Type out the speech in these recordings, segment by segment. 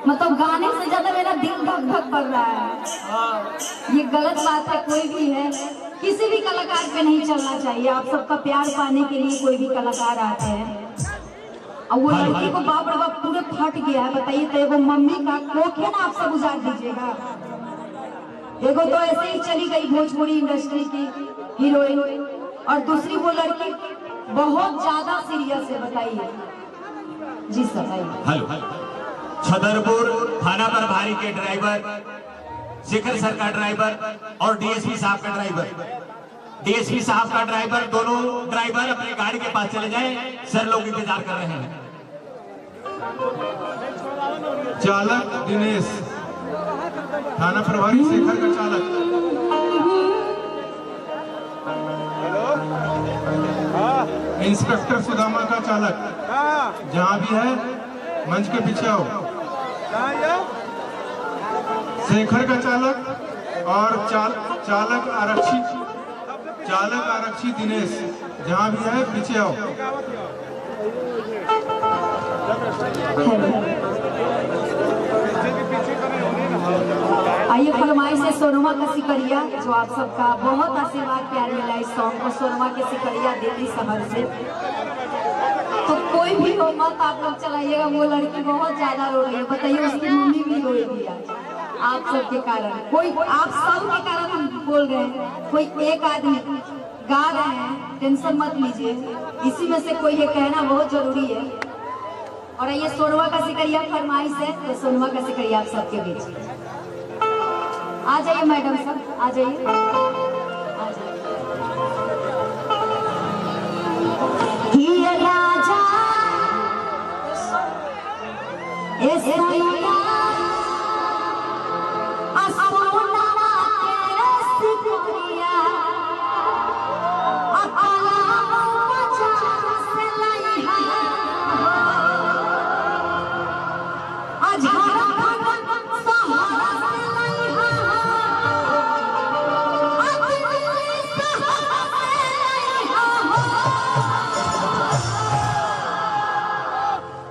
मतलब गाने से ज्यादा मेरा दिल धक धक बढ़ रहा है। ये गलत बात है, कोई भी है किसी भी कलाकार पे नहीं चलना चाहिए। आप सबका प्यार पाने के लिए कोई भी कलाकार आते हैं और वो लड़की को बाप रे बाप पूरे फट गया है। बताइए तो एगो मम्मी का कोख है ना, आप सब उजाड़ दीजिएगा। एगो तो ऐसे ही चली गई भोजपुरी इंडस्ट्री की हीरोइन, और दूसरी वो लड़की बहुत ज्यादा सीरियस है। बताइए जी सर। हेलो, छतरपुर थाना प्रभारी के ड्राइवर, शेखर सर का ड्राइवर और डीएसपी साहब का ड्राइवर, डीएसपी साहब का ड्राइवर, दोनों ड्राइवर अपनी गाड़ी के पास चले जाएं, सर लोग इंतजार कर रहे हैं। चालक दिनेश, थाना प्रभारी शेखर का चालक। इंस्पेक्टर सुदामा का चालक, जहाँ भी है मंच के पीछे आओ। शेखर का चालक और चालक आरक्षी दिनेश, जहाँ भी है पीछे आओ। आइए फरमाइश से सोनमा का सिकरिया, जो आप सबका बहुत आशीर्वाद प्यार मिला इस सॉन्ग को। सोनमा के सिकरिया दिल्ली शहर से, तो कोई भी हो मत आप लोग चलाइएगा। वो लड़की बहुत ज्यादा रो रही है, बताइए उसकी मम्मी भी रोएगी आज आप सबके कारण। कोई आप सब के कारण हम बोल रहे हैं, कोई एक आदमी गा रहे हैं, टेंशन मत लीजिए। इसी में से कोई ये कहना बहुत जरूरी है। और ये सोनवा का सिकरिया फरमाइश है, तो सोनवा का सिकरिया आप सबके बीच आ जाइए। मैडम सब आ जाइए, आ जाइए। राजा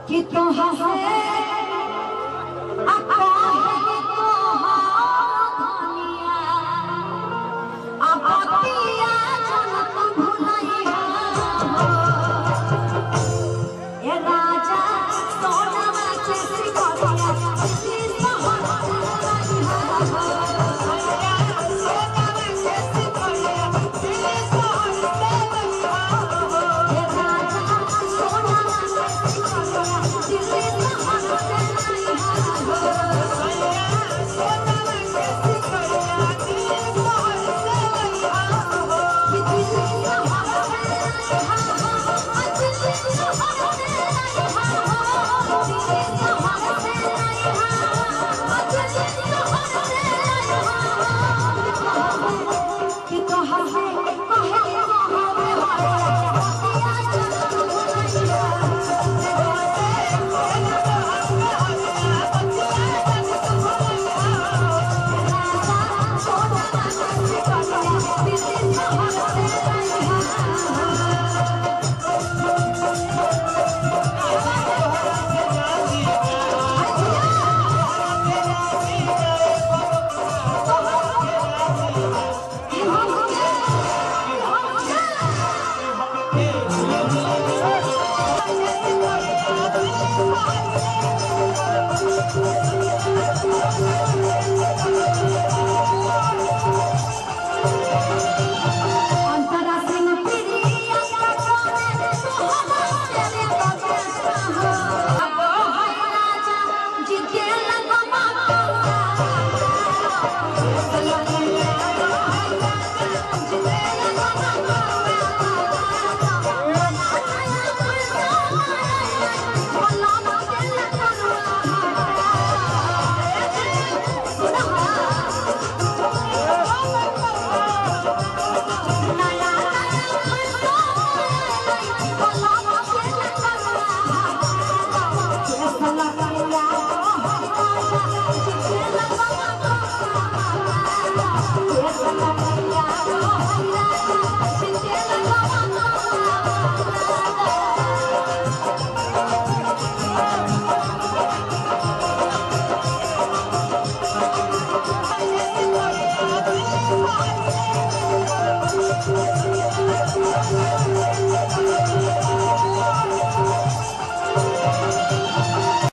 कि तो हंसे